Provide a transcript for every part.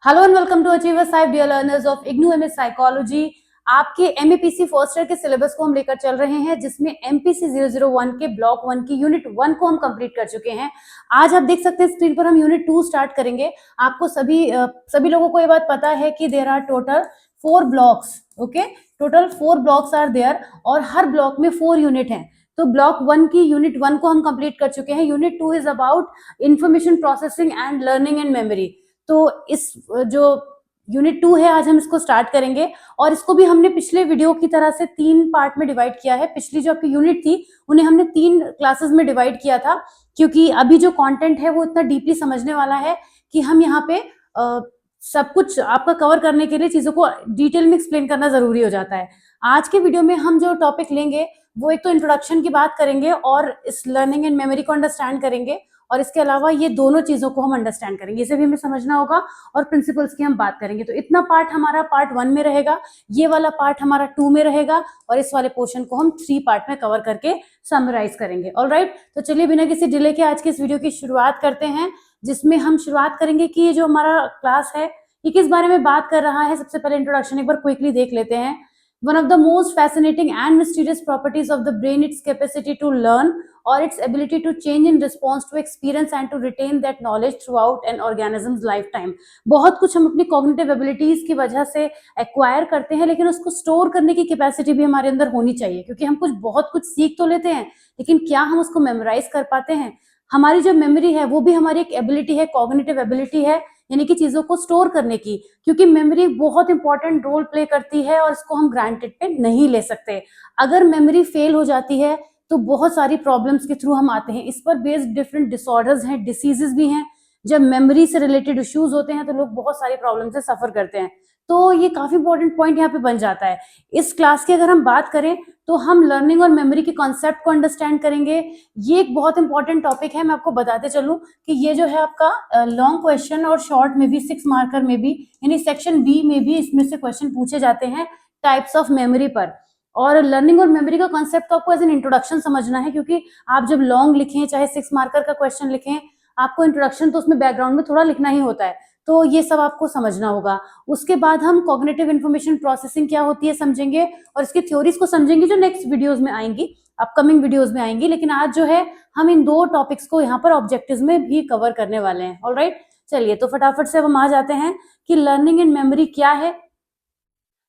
Hello and welcome to achievers 5 dear learners of IGNOU MS psychology. आपके MAPC first year के syllabus को हम लेकर चल रहे हैं, जिसमें एमपीसी 001 के ब्लॉक 1 की यूनिट 1 को हम कंप्लीट कर चुके हैं। आज आप देख सकते हैं स्क्रीन पर हम यूनिट 2 स्टार्ट करेंगे। आपको सभी लोगों को ये बात पता है कि there are total 4 blocks. Okay, total 4 blocks are there और हर ब्लॉक में 4 यूनिट हैं। तो ब्लॉक 1 की यूनिट 1 को हम कंप्लीट कर चुके हैं। Unit 2 is about information processing and learning and memory. तो इस जो यूनिट 2 है, आज हम इसको स्टार्ट करेंगे और इसको भी हमने पिछले वीडियो की तरह से 3 पार्ट में डिवाइड किया है। पिछली जो आपकी यूनिट थी उन्हें हमने 3 क्लासेस में डिवाइड किया था, क्योंकि अभी जो कंटेंट है वो इतना डीपली समझने वाला है कि हम यहाँ पे सब कुछ आपका कवर करने के लिए चीजों को डिटेल में एक्सप्लेन करना जरूरी हो जाता है। आज के वीडियो में हम जो टॉपिक लेंगे वो एक तो इंट्रोडक्शन की बात करेंगे और इस लर्निंग एंड मेमोरी को अंडरस्टैंड करेंगे, और इसके अलावा ये दोनों चीजों को हम अंडरस्टैंड करेंगे, इसे भी हमें समझना होगा और प्रिंसिपल्स की हम बात करेंगे। तो इतना पार्ट हमारा पार्ट 1 में रहेगा, ये वाला पार्ट हमारा 2 में रहेगा और इस वाले पोर्शन को हम 3 पार्ट में कवर करके समराइज करेंगे। ऑलराइट, तो चलिए बिना किसी डिले के आज की इस वीडियो की शुरुआत करते हैं, जिसमें हम शुरुआत करेंगे कि ये जो हमारा क्लास है ये किस बारे में बात कर रहा है। सबसे पहले इंट्रोडक्शन एक बार क्विकली देख लेते हैं। One of the most fascinating and mysterious properties of the brain, its capacity to learn or its ability to change in response to experience and to retain that knowledge throughout an organism's lifetime। बहुत कुछ हम अपनी cognitive abilities की वजह से acquire करते हैं, लेकिन उसको store करने की capacity भी हमारे अंदर होनी चाहिए, क्योंकि हम बहुत कुछ सीख तो लेते हैं, लेकिन क्या हम उसको memorize कर पाते हैं? हमारी जो मेमोरी है वो भी हमारी एक एबिलिटी है, कॉग्निटिव एबिलिटी है, यानी कि चीजों को स्टोर करने की, क्योंकि मेमोरी बहुत इंपॉर्टेंट रोल प्ले करती है और इसको हम ग्रांटेड पे नहीं ले सकते। अगर मेमोरी फेल हो जाती है तो बहुत सारी प्रॉब्लम्स के थ्रू हम आते हैं। इस पर बेस्ड डिफरेंट डिसऑर्डर्स हैं, डिसीजेस भी हैं। जब मेमोरी से रिलेटेड इश्यूज होते हैं तो लोग बहुत सारी प्रॉब्लम से सफर करते हैं। तो ये काफी इंपॉर्टेंट पॉइंट यहाँ पे बन जाता है। इस क्लास की अगर हम बात करें तो हम लर्निंग और मेमोरी के कॉन्सेप्ट को अंडरस्टैंड करेंगे। ये एक बहुत इंपॉर्टेंट टॉपिक है। मैं आपको बताते चलूं कि ये जो है आपका लॉन्ग क्वेश्चन और शॉर्ट में भी, 6 मार्कर में भी, यानी सेक्शन बी में भी इसमें से क्वेश्चन पूछे जाते हैं टाइप्स ऑफ मेमोरी पर। और लर्निंग और मेमोरी का कॉन्सेप्ट तो आपको एज एन इंट्रोडक्शन समझना है, क्योंकि आप जब लॉन्ग लिखें चाहे 6 मार्कर का क्वेश्चन लिखें, आपको इंट्रोडक्शन तो उसमें बैकग्राउंड में थोड़ा लिखना ही होता है, तो ये सब आपको समझना होगा। उसके बाद हम कॉग्निटिव इन्फॉर्मेशन प्रोसेसिंग क्या होती है समझेंगे और इसकी थ्योरीज को समझेंगे, जो नेक्स्ट वीडियोस में आएंगी, अपकमिंग वीडियोस में आएंगी। लेकिन आज जो है हम इन 2 टॉपिक्स को यहाँ पर ऑब्जेक्टिव्स में भी कवर करने वाले हैं। ऑलराइट, चलिए तो फटाफट से हम आ जाते हैं कि लर्निंग एंड मेमोरी क्या है।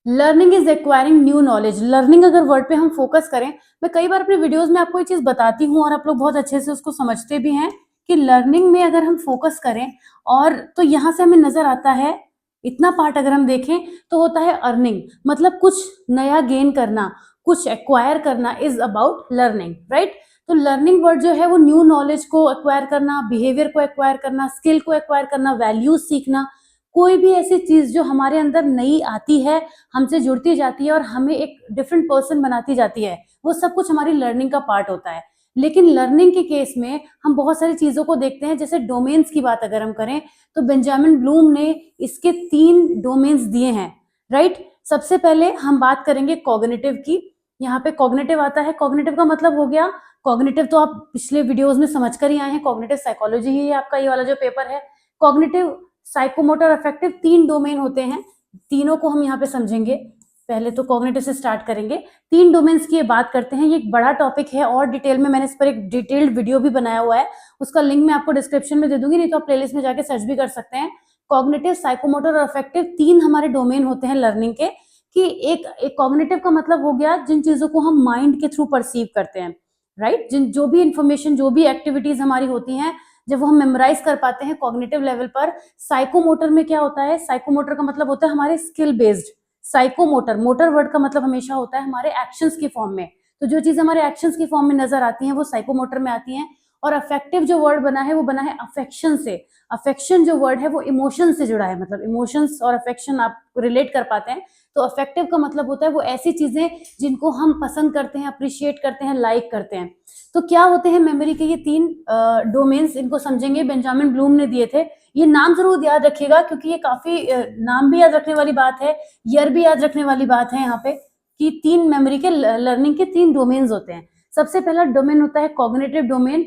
Learning is acquiring new knowledge. Learning अगर वर्ड पे हम फोकस करें, मैं कई बार अपने वीडियोस में आपको ये चीज बताती हूँ और आप लोग बहुत अच्छे से उसको समझते भी हैं कि लर्निंग में अगर हम फोकस करें, और तो यहाँ से हमें नजर आता है, इतना पार्ट अगर हम देखें तो होता है अर्निंग, मतलब कुछ नया गेन करना, कुछ एक्वायर करना इज अबाउट लर्निंग, राइट। तो लर्निंग वर्ड जो है वो न्यू नॉलेज को एक्वायर करना, बिहेवियर को एक्वायर करना, स्किल को एक्वायर करना, वैल्यूज सीखना, कोई भी ऐसी चीज जो हमारे अंदर नई आती है, हमसे जुड़ती जाती है और हमें एक डिफरेंट पर्सन बनाती जाती है, वो सब कुछ हमारी लर्निंग का पार्ट होता है। लेकिन लर्निंग के केस में हम बहुत सारी चीजों को देखते हैं। जैसे डोमेन्स की बात अगर हम करें तो बेंजामिन ब्लूम ने इसके 3 डोमेन्स दिए हैं, राइट। सबसे पहले हम बात करेंगे कॉग्निटिव की। यहाँ पे कॉग्निटिव आता है। कॉग्निटिव का मतलब हो गया, कॉग्निटिव तो आप पिछले वीडियोस में समझ कर ही आए हैं, कॉग्निटिव साइकोलॉजी ही है आपका ये वाला जो पेपर है। कॉग्निटिव, साइकोमोटर, अफेक्टिव, 3 डोमेन होते हैं, तीनों को हम यहाँ पे समझेंगे। पहले तो कॉग्निटिव से स्टार्ट करेंगे। 3 डोमेन्स की बात करते हैं। ये एक बड़ा टॉपिक है और डिटेल में मैंने इस पर एक डिटेल्ड वीडियो भी बनाया हुआ है, उसका लिंक मैं आपको डिस्क्रिप्शन में दे दूंगी, नहीं तो आप प्लेलिस्ट में जाके सर्च भी कर सकते हैं। कॉग्निटिव, साइकोमोटर और अफेक्टिव 3 हमारे डोमेन होते हैं लर्निंग के। कि एक कॉग्निटिव का मतलब हो गया जिन चीजों को हम माइंड के थ्रू परसीव करते हैं, राइट। जिन जो भी इंफॉर्मेशन, जो भी एक्टिविटीज हमारी होती हैं, जब वो हम मेमोराइज कर पाते हैं कॉग्निटिव लेवल पर। साइकोमोटर में क्या होता है, साइकोमोटर का मतलब होता है हमारे skill based. Psychomotor, motor word का मतलब हमेशा होता है हमारे एक्शंस की फॉर्म में, तो जो चीज हमारे एक्शंस की फॉर्म में नजर आती हैं वो साइकोमोटर में आती हैं। और अफेक्टिव जो वर्ड बना है वो बना है अफेक्शन से। अफेक्शन जो वर्ड है वो इमोशन से जुड़ा है, मतलब इमोशंस और अफेक्शन आप रिलेट कर पाते हैं। तो अफेक्टिव का मतलब होता है वो ऐसी चीजें जिनको हम पसंद करते हैं, अप्रिशिएट करते हैं, लाइक करते हैं। तो क्या होते हैं मेमोरी के ये 3 डोमेन्स, इनको समझेंगे। बेंजामिन ब्लूम ने दिए थे। ये नाम जरूर याद रखिएगा, क्योंकि ये काफी नाम भी याद रखने वाली बात है, ईयर भी याद रखने वाली बात है यहाँ पे, कि 3 मेमोरी के, लर्निंग के 3 डोमेन्स होते हैं। सबसे पहला डोमेन होता है कॉग्निटिव डोमेन।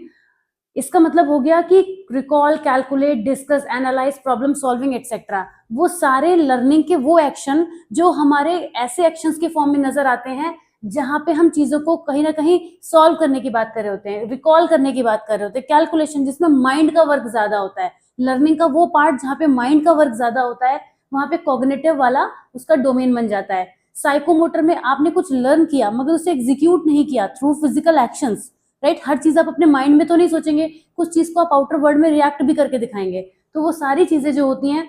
इसका मतलब हो गया कि recall, calculate, discuss, analyse, problem solving etcetera, वो सारे लर्निंग के वो एक्शन जो हमारे ऐसे एक्शंस के फॉर्म में नजर आते हैं जहां पे हम चीजों को कहीं ना कहीं सॉल्व करने की बात कर रहे होते हैं, रिकॉल करने की बात कर रहे होते हैं, कैलकुलेशन जिसमें माइंड का वर्क ज्यादा होता है। लर्निंग का वो पार्ट जहाँ पे माइंड का वर्क ज्यादा होता है वहां पे कॉग्निटिव वाला उसका डोमेन बन जाता है। साइकोमोटर में आपने कुछ लर्न किया मगर उसे एग्जीक्यूट नहीं किया थ्रू फिजिकल एक्शंस, राइट। हर चीज आप अपने माइंड में तो नहीं सोचेंगे, कुछ चीज को आप आउटर वर्ल्ड में रिएक्ट भी करके दिखाएंगे। तो वो सारी चीजें जो होती हैं,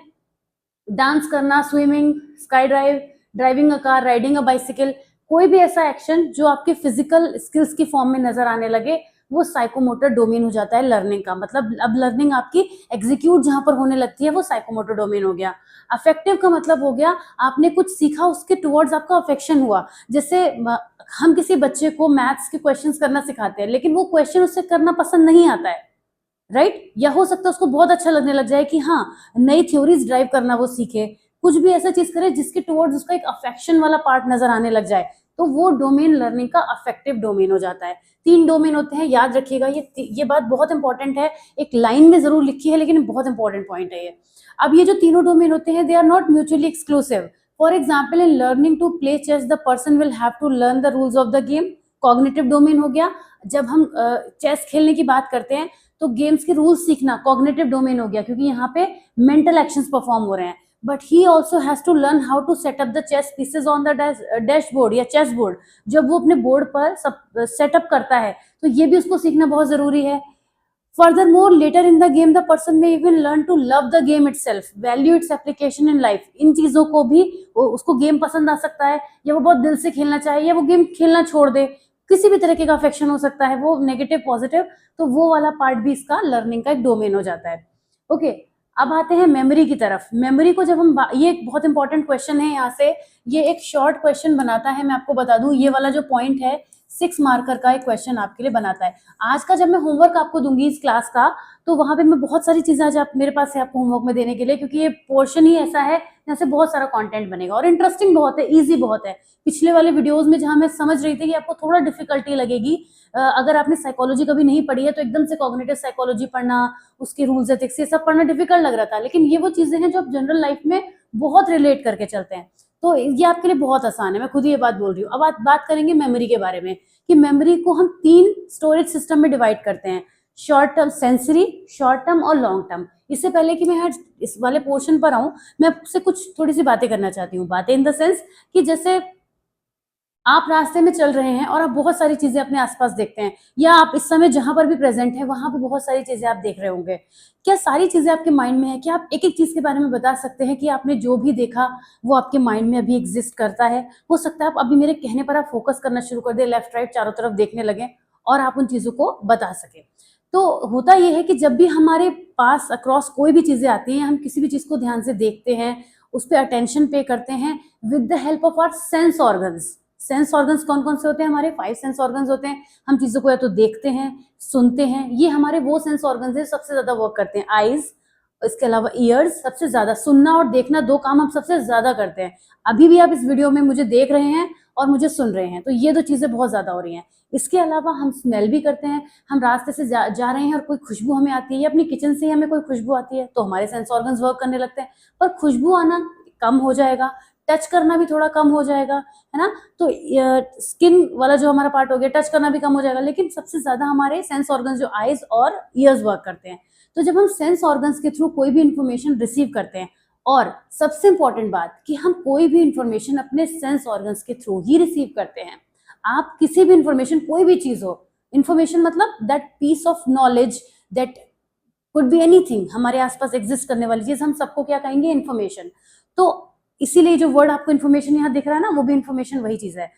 डांस करना, swimming, sky drive, driving a car, riding a bicycle, कोई भी ऐसा एक्शन जो आपके फिजिकल स्किल्स की फॉर्म में नजर आने लगे, वो साइकोमोटर डोमेन हो जाता है लर्निंग का। मतलब अब लर्निंग आपकी एग्जीक्यूट जहां पर होने लगती है वो साइकोमोटर डोमेन हो गया। अफेक्टिव का मतलब हो गया आपने कुछ सीखा, उसके टुवर्ड्स आपका अफेक्शन हुआ। जैसे हम किसी बच्चे को मैथ्स के क्वेश्चंस करना सिखाते हैं लेकिन वो क्वेश्चन उससे करना पसंद नहीं आता है, राइट। या हो सकता है उसको बहुत अच्छा लगने लग जाए कि हाँ नई थ्योरीज ड्राइव करना वो सीखे, कुछ भी ऐसा चीज करे जिसके टुवर्ड्स उसका एक अफेक्शन वाला पार्ट नजर आने लग जाए, तो वो डोमेन लर्निंग का अफेक्टिव डोमेन हो जाता है। 3 डोमेन होते हैं, याद रखिएगा, ये बात बहुत इंपॉर्टेंट है, एक लाइन में जरूर लिखी है लेकिन बहुत इंपॉर्टेंट पॉइंट है ये। अब ये जो तीनों डोमेन होते हैं they are not mutually exclusive. For example in learning to play chess the person will have to learn the rules of the game, cognitive domain हो गया। जब हम चेस खेलने की बात करते हैं तो गेम्स के रूल्स सीखना कॉग्निटिव डोमेन हो गया, क्योंकि यहाँ पे मेंटल एक्शंस परफॉर्म हो रहे हैं। But he also has to learn how to set up the chess pieces on the dashboard या चेस बोर्ड, जब वो अपने बोर्ड पर सब सेटअप करता है तो ये भी उसको सीखना बहुत जरूरी है। Furthermore, later in the game, the person may even learn to love the game itself, value its application in life. इन चीजों को भी उसको गेम पसंद आ सकता है, या वो बहुत दिल से खेलना चाहे, या वो गेम खेलना छोड़ दे, किसी भी तरीके का अफेक्शन हो सकता है, वो नेगेटिव पॉजिटिव, तो वो वाला पार्ट भी इसका लर्निंग का एक डोमेन हो जाता है। ओके, अब आते हैं मेमोरी की तरफ। मेमोरी को जब हम ये एक बहुत इंपॉर्टेंट क्वेश्चन है, यहाँ से ये एक शॉर्ट क्वेश्चन बनाता है। मैं आपको बता दूं ये वाला जो पॉइंट है 6 मार्कर का एक क्वेश्चन आपके लिए बनाता है। आज का जब मैं होमवर्क आपको दूंगी इस क्लास का, तो वहां पे मैं बहुत सारी चीजें आज आप मेरे पास है आपको होमवर्क में देने के लिए, क्योंकि ये पोर्शन ही ऐसा है जहाँ से बहुत सारा कंटेंट बनेगा और इंटरेस्टिंग बहुत है, इजी बहुत है। पिछले वाले वीडियोस में जहां मैं समझ रही थी कि आपको थोड़ा डिफिकल्टी लगेगी, अगर आपने साइकोलॉजी कभी नहीं पढ़ी है तो एकदम से कॉग्निटिव साइकोलॉजी पढ़ना, उसके रूल्स एथिक्स ये सब पढ़ना डिफिकल्ट लग रहा था, लेकिन ये वो चीजें हैं जो आप जनरल लाइफ में बहुत रिलेट करके चलते हैं, तो ये आपके लिए बहुत आसान है। मैं खुद ही ये बात बोल रही हूँ। अब बात करेंगे मेमोरी के बारे में, कि मेमोरी को हम 3 स्टोरेज सिस्टम में डिवाइड करते हैं, short term sensory, short term और लॉन्ग टर्म। इससे पहले कि मैं इस वाले पोर्शन पर आऊं, मैं आपसे कुछ थोड़ी सी बातें करना चाहती हूँ। बातें इन द सेंस कि जैसे आप रास्ते में चल रहे हैं और आप बहुत सारी चीजें अपने आसपास देखते हैं, या आप इस समय जहां पर भी प्रेजेंट हैं वहां पे बहुत सारी चीजें आप देख रहे होंगे। क्या सारी चीजें आपके माइंड में है? क्या आप एक एक चीज के बारे में बता सकते हैं कि आपने जो भी देखा वो आपके माइंड में अभी एग्जिस्ट करता है? हो सकता है आप अभी मेरे कहने पर आप फोकस करना शुरू कर दे, लेफ्ट राइट चारों तरफ देखने लगे और आप उन चीजों को बता सके। तो होता यह है कि जब भी हमारे पास अक्रॉस कोई भी चीजें आती हैं, हम किसी भी चीज को ध्यान से देखते हैं, उस पर अटेंशन पे करते हैं with the help of our sense organs. Sense organs कौन कौन से होते हैं? हमारे 5 सेंस ऑर्गन्स होते हैं। हम चीजों को या तो देखते हैं, सुनते हैं, ये हमारे वो सेंस ऑर्गन्स है सबसे ज्यादा वर्क करते हैं। आईज, इसके अलावा ईयर्स, सबसे ज्यादा सुनना और देखना, 2 काम हम सबसे ज्यादा करते हैं। अभी भी आप इस वीडियो में मुझे देख रहे हैं और मुझे सुन रहे हैं, तो ये 2 चीजें बहुत ज्यादा हो रही हैं। इसके अलावा हम स्मेल भी करते हैं, हम रास्ते से जा रहे हैं और कोई खुशबू हमें आती है, या अपनी किचन से हमें कोई खुशबू आती है तो हमारे सेंस ऑर्गन्स वर्क करने लगते हैं, पर खुशबू आना कम हो जाएगा, टच करना भी थोड़ा कम हो जाएगा, है ना। तो स्किन वाला जो हमारा पार्ट हो गया, टच करना भी कम हो जाएगा, लेकिन सबसे ज्यादा हमारे सेंस ऑर्गन्स जो आईज और ईयर्स वर्क करते हैं। तो जब हम सेंस ऑर्गन्स के थ्रू कोई भी इंफॉर्मेशन रिसीव करते हैं, और सबसे इंपॉर्टेंट बात कि हम कोई भी इंफॉर्मेशन अपने सेंस ऑर्गन्स के थ्रू ही रिसीव करते हैं। आप किसी भी इंफॉर्मेशन, कोई भी चीज हो, इंफॉर्मेशन मतलब that piece of knowledge, that could be anything, हमारे आसपास एग्जिस्ट करने वाली चीज, हम सबको क्या कहेंगे? इंफॉर्मेशन। तो इसीलिए जो वर्ड आपको इन्फॉर्मेशन यहाँ दिख रहा है ना, वो भी इन्फॉर्मेशन वही चीज है।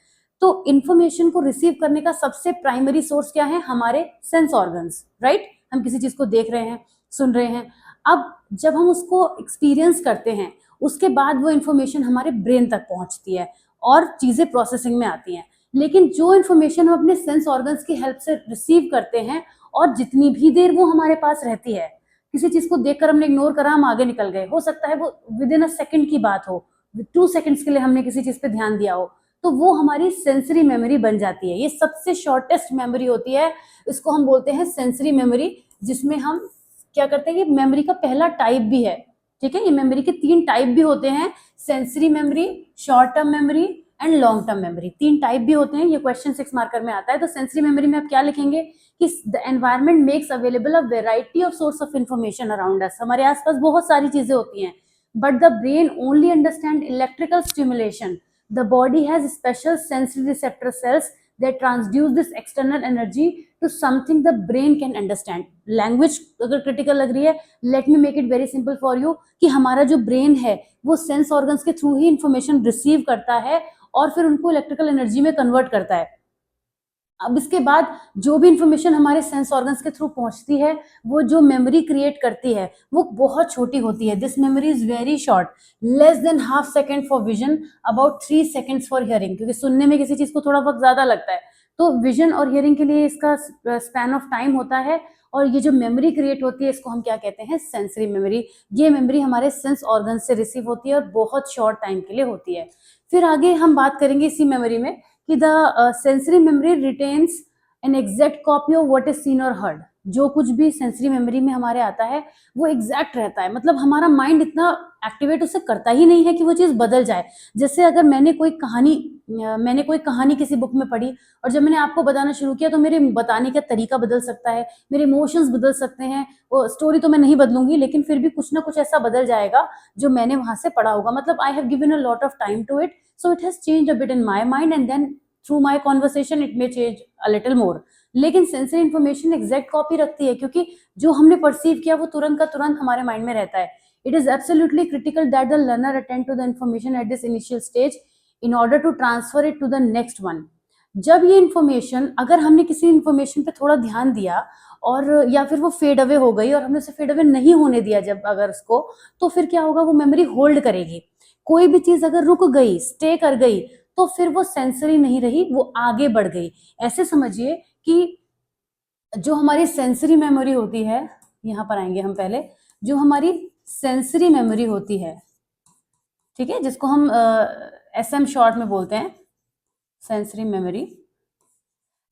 तो इन्फॉर्मेशन को रिसीव करने का सबसे प्राइमरी सोर्स क्या है? हमारे सेंस ऑर्गन्स, राइट। हम किसी चीज को देख रहे हैं, सुन रहे हैं, अब जब हम उसको एक्सपीरियंस करते हैं उसके बाद वो इन्फॉर्मेशन हमारे ब्रेन तक पहुंचती है और चीजें प्रोसेसिंग में आती हैं। लेकिन जो इन्फॉर्मेशन हम अपने सेंस ऑर्गन्स की हेल्प से रिसीव करते हैं, और जितनी भी देर वो हमारे पास रहती है, किसी चीज को देखकर हमने इग्नोर करा, हम आगे निकल गए, हो सकता है वो विद इन अ सेकंड की बात हो, 2 सेकंड्स के लिए हमने किसी चीज पे ध्यान दिया हो, तो वो हमारी सेंसरी मेमोरी बन जाती है। ये सबसे शॉर्टेस्ट मेमोरी होती है, इसको हम बोलते हैं सेंसरी मेमोरी, जिसमें हम क्या करते हैं, ये मेमोरी का पहला टाइप भी है, ठीक है। ये मेमोरी के 3 टाइप भी होते हैं, sensory memory, short term memory and long term memory, 3 type भी होते हैं। ये क्वेश्चन 6 मार्कर में आता है। तो सेंसरी मेमोरी में आप क्या लिखेंगे कि the environment makes available a variety of source of information around us, हमारे आसपास बहुत सारी चीजें होती हैं, but the brain only understand electrical stimulation, the body has special sensory receptor cells that transduce this external energy to something the brain can understand. Language अगर critical लग रही है, let me make it very simple for you, कि हमारा जो brain है वो sense organs के थ्रू ही इंफॉर्मेशन रिसीव करता है और फिर उनको इलेक्ट्रिकल एनर्जी में कन्वर्ट करता है। अब इसके बाद जो भी इंफॉर्मेशन हमारे सेंस ऑर्गन्स के थ्रू पहुंचती है, वो जो मेमोरी क्रिएट करती है वो बहुत छोटी होती है। This memory is very short, less than half second for vision, about 3 seconds for hearing, क्योंकि सुनने में किसी चीज को थोड़ा वक्त ज्यादा लगता है, तो विजन और हियरिंग के लिए इसका स्पैन ऑफ टाइम होता है। और ये जो मेमोरी क्रिएट होती है इसको हम क्या कहते हैं, सेंसरी मेमोरी। ये मेमोरी हमारे सेंस ऑर्गन से रिसीव होती है और बहुत शॉर्ट टाइम के लिए होती है। फिर आगे हम बात करेंगे इसी मेमोरी में कि the sensory memory retains an exact copy of what is seen और हर्ड। जो कुछ भी सेंसरी मेमोरी में हमारे आता है वो एग्जैक्ट रहता है, मतलब हमारा माइंड इतना एक्टिवेट उसे करता ही नहीं है कि वो चीज बदल जाए। जैसे अगर मैंने कोई कहानी किसी बुक में पढ़ी और जब मैंने आपको बताना शुरू किया तो मेरे बताने का तरीका बदल सकता है, मेरे इमोशंस बदल सकते हैं। वो स्टोरी तो मैं नहीं बदलूंगी, लेकिन फिर भी कुछ ना कुछ ऐसा बदल जाएगा जो मैंने वहां से पढ़ा होगा। मतलब I have given a lot of time to it, so it has changed a bit in my mind and then through my conversation it may change a little more. लेकिन सेंसरी इंफॉर्मेशन एग्जैक्ट कॉपी रखती है, क्योंकि जो हमने perceive किया वो तुरंत का तुरंत हमारे माइंड में रहता है। It is absolutely critical that the learner attend to the information at this initial stage in order to transfer it to the next one. जब ये इंफॉर्मेशन, अगर हमने किसी इंफॉर्मेशन पे थोड़ा ध्यान दिया और या फिर वो फेड अवे हो गई और हमने उसे फेड अवे नहीं होने दिया जब अगर उसको, तो फिर क्या होगा, वो मेमोरी होल्ड करेगी। कोई भी चीज अगर रुक गई, स्टे कर गई, तो फिर वो सेंसरी नहीं रही, वो आगे बढ़ गई। ऐसे समझिए कि जो हमारी सेंसरी मेमोरी होती है, यहां पर आएंगे हम पहले, जो हमारी सेंसरी मेमोरी होती है, ठीक है, जिसको हम SM शॉर्ट में बोलते हैं सेंसरी मेमोरी,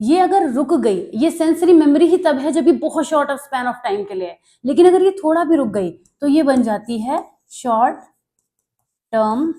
ये अगर रुक गई, ये सेंसरी मेमोरी ही तब है जब ये बहुत short of span of time के लिए है, लेकिन अगर ये थोड़ा भी रुक गई तो ये बन जाती है शॉर्ट टर्म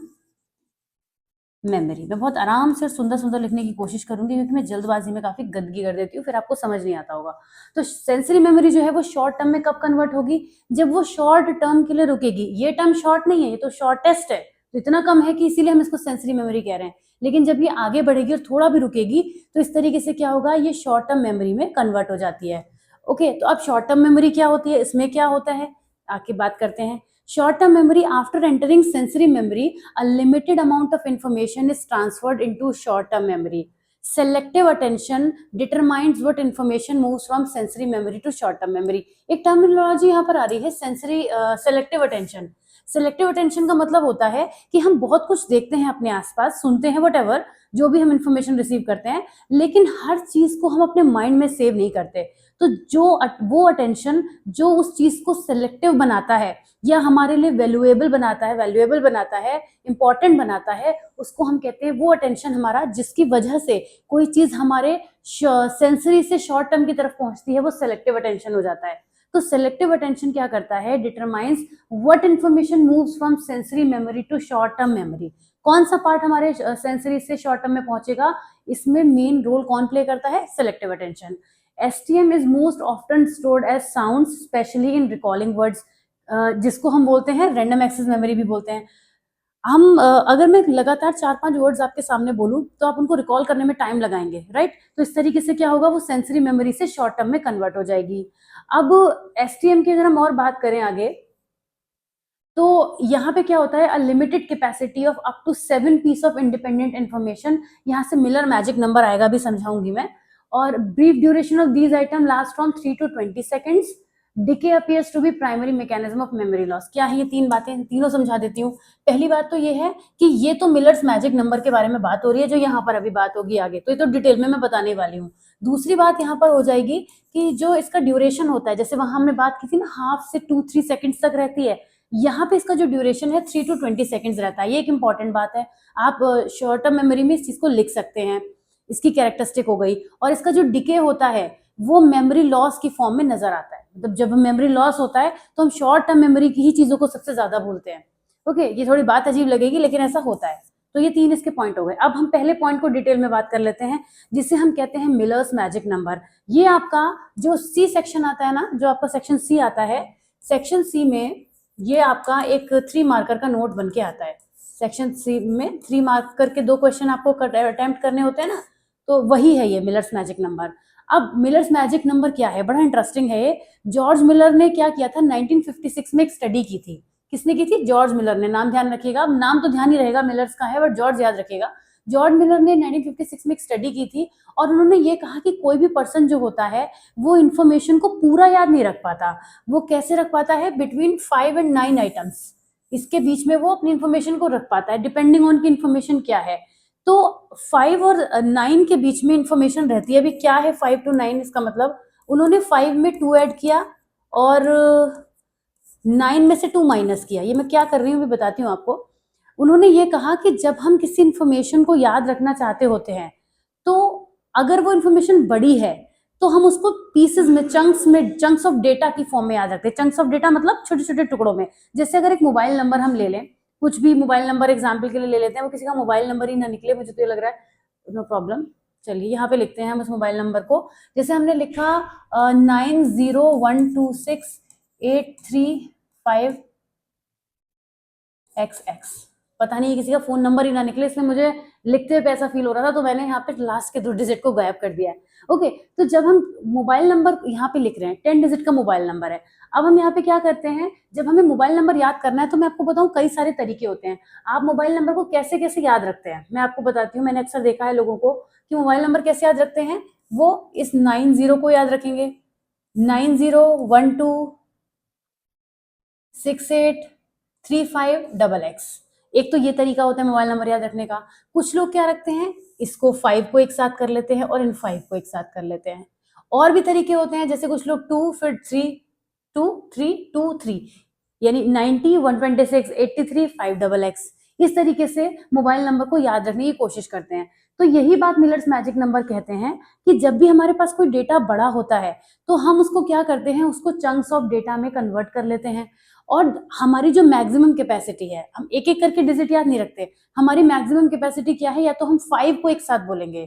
मेमोरी। मैं बहुत आराम से सुंदर सुंदर लिखने की कोशिश करूंगी, क्योंकि मैं जल्दबाजी में काफी गंदगी कर देती हूँ, फिर आपको समझ नहीं आता होगा। तो सेंसरी मेमोरी जो है वो शॉर्ट टर्म में कब कन्वर्ट होगी, जब वो शॉर्ट टर्म के लिए रुकेगी। ये टर्म शॉर्ट नहीं है, ये तो शॉर्टेस्ट है, तो इतना कम है कि इसीलिए हम इसको सेंसरी मेमोरी कह रहे हैं। लेकिन जब ये आगे बढ़ेगी और थोड़ा भी रुकेगी तो इस तरीके से क्या होगा, ये शॉर्ट टर्म मेमोरी में कन्वर्ट हो जाती है। ओके, तो अब शॉर्ट टर्म मेमोरी क्या होती है, इसमें क्या होता है आगे बात करते हैं। Short-term memory, after entering sensory memory, a limited amount of information is transferred into short-term memory. Selective attention determines what information moves from sensory memory to short-term memory. एक टर्मिनोलॉजी यहाँ पर आ रही है, sensory selective attention. Selective attention का मतलब होता है कि हम बहुत कुछ देखते हैं अपने आसपास, सुनते हैं, वट जो भी हम इंफॉर्मेशन रिसीव करते हैं, लेकिन हर चीज को हम अपने माइंड में सेव नहीं करते। तो वो अटेंशन जो उस चीज को सेलेक्टिव बनाता है या हमारे लिए वैल्यूएबल बनाता है, इंपॉर्टेंट बनाता है, उसको हम कहते हैं वो अटेंशन हमारा, जिसकी वजह से कोई चीज हमारे सेंसरी से शॉर्ट टर्म की तरफ पहुंचती है, वो सेलेक्टिव अटेंशन हो जाता है। तो सेलेक्टिव अटेंशन क्या करता है, determines what information moves from sensory memory to short term memory. कौन सा पार्ट हमारे सेंसरी से शॉर्ट टर्म में पहुंचेगा, इसमें मेन रोल कौन प्ले करता है, selective attention. STM is most often stored as sounds, especially in recalling words, जिसको हम बोलते हैं रैंडम एक्सेस मेमोरी भी बोलते हैं। हम अगर मैं लगातार 4-5 वर्ड्स आपके सामने बोलूं तो आप उनको रिकॉल करने में टाइम लगाएंगे, राइट। तो इस तरीके से क्या होगा, वो सेंसरी मेमोरी से शॉर्ट टर्म में कन्वर्ट हो जाएगी। अब STM की अगर हम और बात करें आगे, तो यहाँ पे क्या होता है, a limited capacity of up to 7 piece of independent information. यहाँ से मिलर मैजिक नंबर आएगा, भी समझाऊंगी मैं। और brief duration of these item last from 3 to 20 seconds. Decay appears to be primary mechanism of memory loss. क्या है ये 3 बातें, तीनों समझा देती हूँ। पहली बात तो ये है कि ये तो मिलर्स मैजिक नंबर के बारे में बात हो रही है, जो यहाँ पर अभी बात होगी आगे, तो ये तो डिटेल में मैं बताने वाली हूँ। दूसरी बात यहाँ पर हो जाएगी कि जो इसका ड्यूरेशन होता है, जैसे वहां हमने बात की थी ना, हाफ से 2-3 सेकेंड्स तक रहती है, यहाँ पे इसका जो ड्यूरेशन है 3 to 20 seconds रहता है। ये एक इंपॉर्टेंट बात है, आप शॉर्ट टर्म मेमोरी में इस चीज को लिख सकते हैं, इसकी कैरेक्टरिस्टिक हो गई। और इसका जो डिके होता है वो मेमोरी लॉस की फॉर्म में नजर आता है, मतलब जब मेमोरी लॉस होता है तो हम शॉर्ट टर्म मेमोरी की ही चीजों को सबसे ज्यादा भूलते हैं। ओके, ये थोड़ी बात अजीब लगेगी लेकिन ऐसा होता है। तो ये 3 इसके पॉइंट हो गए। अब हम पहले पॉइंट को डिटेल में बात कर लेते हैं, जिसे हम कहते हैं मिलर्स मैजिक नंबर। ये आपका जो सी सेक्शन आता है ना, जो आपका सेक्शन सी आता है, सेक्शन सी में ये आपका एक 3 मार्कर का नोट बन के आता है। सेक्शन सी में 3 मार्कर के 2 क्वेश्चन आपको अटेम्प्ट करने होते हैं ना, तो वही है ये मिलर्स मैजिक नंबर। अब मिलर्स मैजिक नंबर क्या है, बड़ा इंटरेस्टिंग है ये। जॉर्ज मिलर ने क्या किया था, 1956 में एक स्टडी की थी। किसने की थी? जॉर्ज मिलर ने। नाम ध्यान रखिएगा, नाम तो ध्यान ही रहेगा मिलर्स का है, बट जॉर्ज याद रखिएगा। जॉर्ज मिलर ने 1956 में एक स्टडी की थी और उन्होंने ये कहा कि कोई भी पर्सन जो होता है वो इंफॉर्मेशन को पूरा याद नहीं रख पाता। वो कैसे रख पाता है? बिटवीन 5 and 9 आइटम्स, इसके बीच में वो अपनी इंफॉर्मेशन को रख पाता है, डिपेंडिंग ऑन की इंफॉर्मेशन क्या है। तो 5 और 9 के बीच में इंफॉर्मेशन रहती है। अभी क्या है 5 to 9? इसका मतलब उन्होंने 5 में 2 ऐड किया और 9 में से 2 माइनस किया। ये मैं क्या कर रही हूँ भी बताती हूँ आपको। उन्होंने ये कहा कि जब हम किसी इंफॉर्मेशन को याद रखना चाहते होते हैं तो अगर वो इंफॉर्मेशन बड़ी है तो हम उसको पीसेस में, चंक्स ऑफ डेटा की फॉर्म में याद रखते हैं। चंक्स ऑफ डेटा मतलब छोटे छोटे टुकड़ों में। जैसे अगर एक मोबाइल नंबर हम ले लें, कुछ भी मोबाइल नंबर एग्जाम्पल के लिए ले लेते हैं, वो किसी का मोबाइल नंबर ही ना निकले, मुझे तो ये लग रहा है, नो प्रॉब्लम। चलिए यहाँ पे लिखते हैं हम उस मोबाइल नंबर को। जैसे हमने लिखा 90126835XX। पता नहीं किसी का फोन नंबर ही ना निकले, इसलिए मुझे लिखते हुए ऐसा फील हो रहा था, तो मैंने यहाँ पे लास्ट के 2 डिजिट को गायब कर दिया है। ओके, तो जब हम मोबाइल नंबर यहाँ पे लिख रहे हैं, 10 डिजिट का मोबाइल नंबर है। अब हम यहाँ पे क्या करते हैं, जब हमें मोबाइल नंबर याद करना है तो मैं आपको बताऊं कई सारे तरीके होते हैं। आप मोबाइल नंबर को कैसे कैसे याद रखते हैं मैं आपको बताती हूँ। मैंने अक्सर देखा है लोगों को कि मोबाइल नंबर कैसे याद रखते हैं। वो इस 90 को याद रखेंगे, 90126835XX। एक तो ये तरीका होता है मोबाइल नंबर याद रखने का। कुछ लोग क्या रखते हैं, इसको 5 को एक साथ कर लेते हैं और इन 5 को एक साथ कर लेते हैं। और भी तरीके होते हैं, जैसे कुछ लोग 2 फिर 3 2 3 2 3, यानी 90 126 83 5XX। इस तरीके से मोबाइल नंबर को याद रखने की कोशिश करते हैं। तो यही बात मिलर्स मैजिक नंबर कहते हैं कि जब भी हमारे पास कोई डेटा बड़ा होता है तो हम उसको क्या करते हैं, उसको चंक्स ऑफ डेटा में कन्वर्ट कर लेते हैं। और हमारी जो मैक्सिमम कैपेसिटी है, हम एक एक करके डिजिट याद नहीं रखते। हमारी मैक्सिमम कैपेसिटी क्या है, या तो हम 5 को एक साथ बोलेंगे,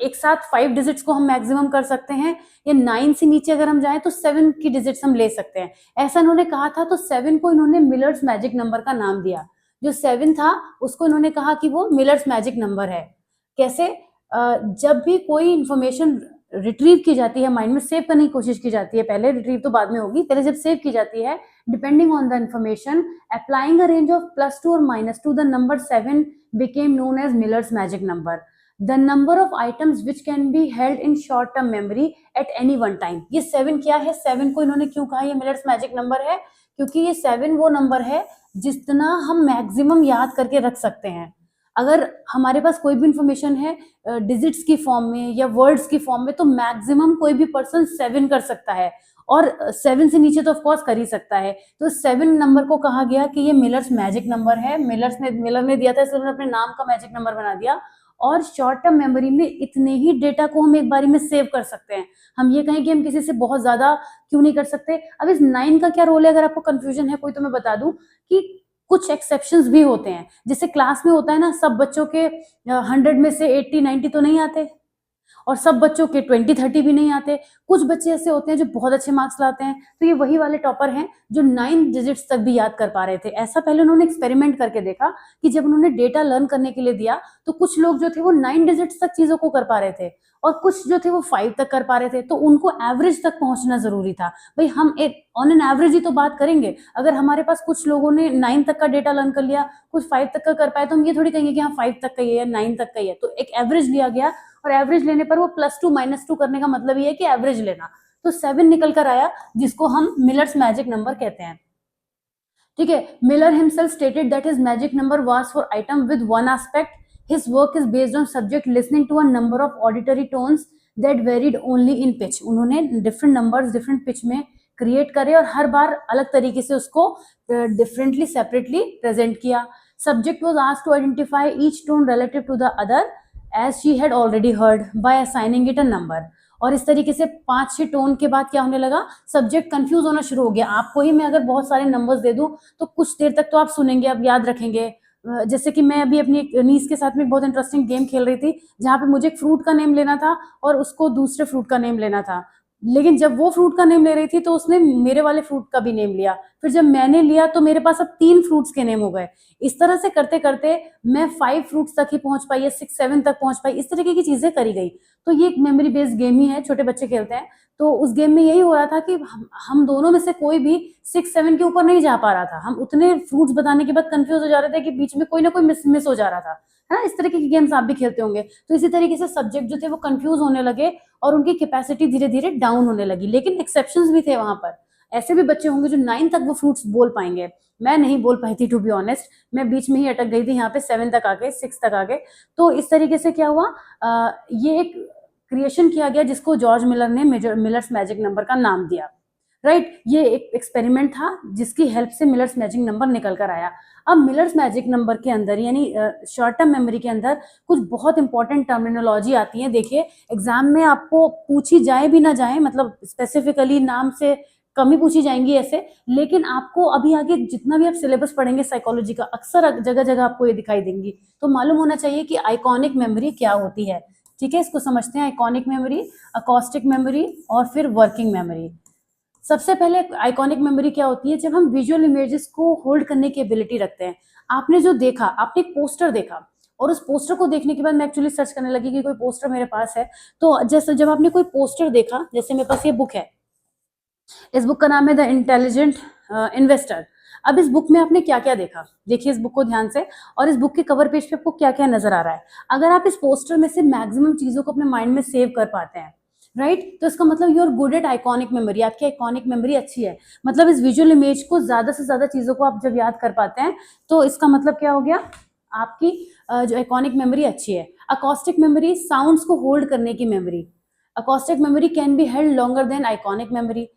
एक साथ 5 डिजिट्स को हम मैक्सिमम कर सकते हैं, या 9 से नीचे अगर हम जाएं तो 7 की डिजिट्स हम ले सकते हैं। ऐसा इन्होंने कहा था, तो 7 को इन्होंने मिलर्स मैजिक नंबर का नाम दिया। जो 7 था उसको इन्होंने कहा कि वो मिलर्स मैजिक नंबर है। कैसे? जब भी कोई इंफॉर्मेशन रिट्रीव की जाती है, माइंड में सेव करने की कोशिश की जाती है, पहले रिट्रीव तो बाद में होगी, पहले जब सेव की जाती है, depending on the information applying a range of +2 और -2, the number 7 became known as Miller's magic number. The number of items which can be held in short term memory at any one time. ये 7 क्या है? 7 को इन्होंने क्यों कहा ये millers magic number है? क्योंकि ये 7 वो नंबर है जितना हम मैक्सिमम याद करके रख सकते हैं। अगर हमारे पास कोई भी इंफॉर्मेशन है डिजिट्स की फॉर्म में या वर्ड्स की फॉर्म में, तो मैक्सिमम कोई भी पर्सन 7 कर सकता है, और 7 से नीचे तो ऑफ कोर्स कर ही सकता है। तो 7 नंबर को कहा गया कि ये मिलर्स मैजिक नंबर है। मिलर ने दिया था, इसलिए उन्होंने अपने नाम का मैजिक नंबर बना दिया। और शॉर्ट टर्म मेमोरी में इतने ही डेटा को हम एक बारी में सेव कर सकते हैं। हम ये कहें कि हम किसी से बहुत ज्यादा क्यों नहीं कर सकते। अब इस 9 का क्या रोल है, अगर आपको कंफ्यूजन है कोई, तो मैं बता दूं कि कुछ एक्सेप्शंस भी होते हैं। जैसे क्लास में होता है ना, सब बच्चों के 100 में से 80 90 तो नहीं आते, और सब बच्चों के 20 30 भी नहीं आते। कुछ बच्चे ऐसे होते हैं जो बहुत अच्छे मार्क्स लाते हैं, तो ये वही वाले टॉपर हैं जो 9 डिजिट्स तक भी याद कर पा रहे थे। ऐसा पहले उन्होंने एक्सपेरिमेंट करके देखा कि जब उन्होंने डेटा लर्न करने के लिए दिया तो कुछ लोग जो थे वो 9 डिजिट्स तक चीजों को कर पा रहे थे, और कुछ जो थे वो 5 तक कर पा रहे थे। तो उनको एवरेज तक पहुंचना जरूरी था। भाई हम एक ऑन एन एवरेज ही तो बात करेंगे। अगर हमारे पास कुछ लोगों ने 9 तक का डेटा लर्न कर लिया, कुछ 5 तक का कर पाए, तो हम ये थोड़ी कहेंगे कि हाँ 5 तक का ही है या 9 तक का ही है। तो एक एवरेज लिया गया, और एवरेज लेने पर वो +2 -2 करने का मतलब ये है कि एवरेज लेना। तो 7 निकल कर आया, जिसको हम मिलर्स मैजिक नंबर कहते हैं। ठीक है, Miller himself stated that his magic number was for item with one aspect. His work is based on subject listening to a number of auditory tones that varied only in pitch. उन्होंने different numbers different pitch में create करे और हर बार अलग तरीके से उसको डिफरेंटली सेपरेटली प्रेजेंट किया। Subject was asked to identify each tone relative to the other as she had already heard by assigning it a number. और इस तरीके से 5-6 टोन के बाद क्या होने लगा, सब्जेक्ट कंफ्यूज होना शुरू हो गया। आपको ही मैं अगर बहुत सारे नंबर्स दे दूं तो कुछ देर तक तो आप सुनेंगे, आप याद रखेंगे। जैसे कि मैं अभी अपनी एक नीस के साथ में बहुत इंटरेस्टिंग गेम खेल रही थी, जहाँ पे मुझे एक फ्रूट का नेम लेना था और उसको दूसरे फ्रूट का नेम लेना था। लेकिन जब वो फ्रूट का नेम ले रही थी तो उसने मेरे वाले फ्रूट का भी नेम लिया, फिर जब मैंने लिया तो मेरे पास अब 3 फ्रूट्स के नेम हो गए। इस तरह से करते करते मैं 5 फ्रूट्स तक ही पहुंच पाई या 6-7 तक पहुंच पाई, इस तरीके की चीजें करी गई। तो ये एक मेमोरी बेस्ड गेम ही है, छोटे बच्चे खेलते हैं। तो उस गेम में यही हो रहा था कि हम दोनों में से कोई भी 6-7 के ऊपर नहीं जा पा रहा था। हम उतने फ्रूट्स बताने के बाद कंफ्यूज हो जा रहे थे कि बीच में कोई ना कोई मिस हो जा रहा था, है ना। इस तरीके के गेम्स आप भी खेलते होंगे। तो इसी तरीके से सब्जेक्ट जो थे वो कंफ्यूज होने लगे और उनकी कैपेसिटी धीरे धीरे डाउन होने लगी। लेकिन एक्सेप्शंस भी थे वहां पर, ऐसे भी बच्चे होंगे जो 9 तक वो फ्रूट्स बोल पाएंगे। मैं नहीं बोल पाई थी, टू बी ऑनेस्ट। मैं बीच में ही अटक गई थी, यहाँ पे 7 तक आ गए, 6 तक आ गए। तो इस तरीके से क्या हुआ, ये एक क्रिएशन किया गया जिसको जॉर्ज मिलर ने मिलर्स मैजिक नंबर का नाम दिया। राइट, ये एक एक्सपेरिमेंट था जिसकी हेल्प से मिलर्स मैजिक नंबर निकल कर आया। अब मिलर्स मैजिक नंबर के अंदर यानी शॉर्ट टर्म मेमोरी के अंदर कुछ बहुत इंपॉर्टेंट टर्मिनोलॉजी आती है। देखिए, एग्जाम में आपको पूछी जाए भी ना जाए, मतलब स्पेसिफिकली नाम से कमी पूछी जाएंगी ऐसे, लेकिन आपको अभी आगे जितना भी आप सिलेबस पढ़ेंगे साइकोलॉजी का, अक्सर जगह जगह आपको ये दिखाई देंगी। तो मालूम होना चाहिए कि आइकॉनिक मेमोरी क्या होती है। ठीक है, इसको समझते हैं। आइकॉनिक मेमोरी, अकॉस्टिक मेमोरी और फिर वर्किंग मेमोरी। सबसे पहले आइकॉनिक मेमोरी क्या होती है, जब हम विजुअल इमेजेस को होल्ड करने की एबिलिटी रखते हैं। आपने जो देखा, आपने एक पोस्टर देखा और उस पोस्टर को देखने के बाद मैं एक्चुअली सर्च करने लगी कि कोई पोस्टर मेरे पास है। तो जैसे जब आपने कोई पोस्टर देखा, जैसे मेरे पास ये बुक है, इस बुक का नाम है द इंटेलिजेंट इन्वेस्टर। अब इस बुक में आपने क्या क्या देखा, देखिए इस बुक को ध्यान से, और इस बुक के कवर पेज पे आपको क्या क्या नजर आ रहा है। अगर आप इस पोस्टर में से मैक्सिमम चीजों को अपने माइंड में सेव कर पाते हैं, राइट, तो इसका मतलब you are good at iconic memory, आपकी आइकॉनिक मेमोरी अच्छी है। मतलब इस विजुअल इमेज को ज्यादा से ज्यादा चीजों को आप जब याद कर पाते हैं तो इसका मतलब क्या हो गया, आपकी जो आइकॉनिक मेमोरी अच्छी है। अकॉस्टिक मेमोरी, साउंड्स को होल्ड करने की memory. Acoustic memory can be held longer than iconic memory.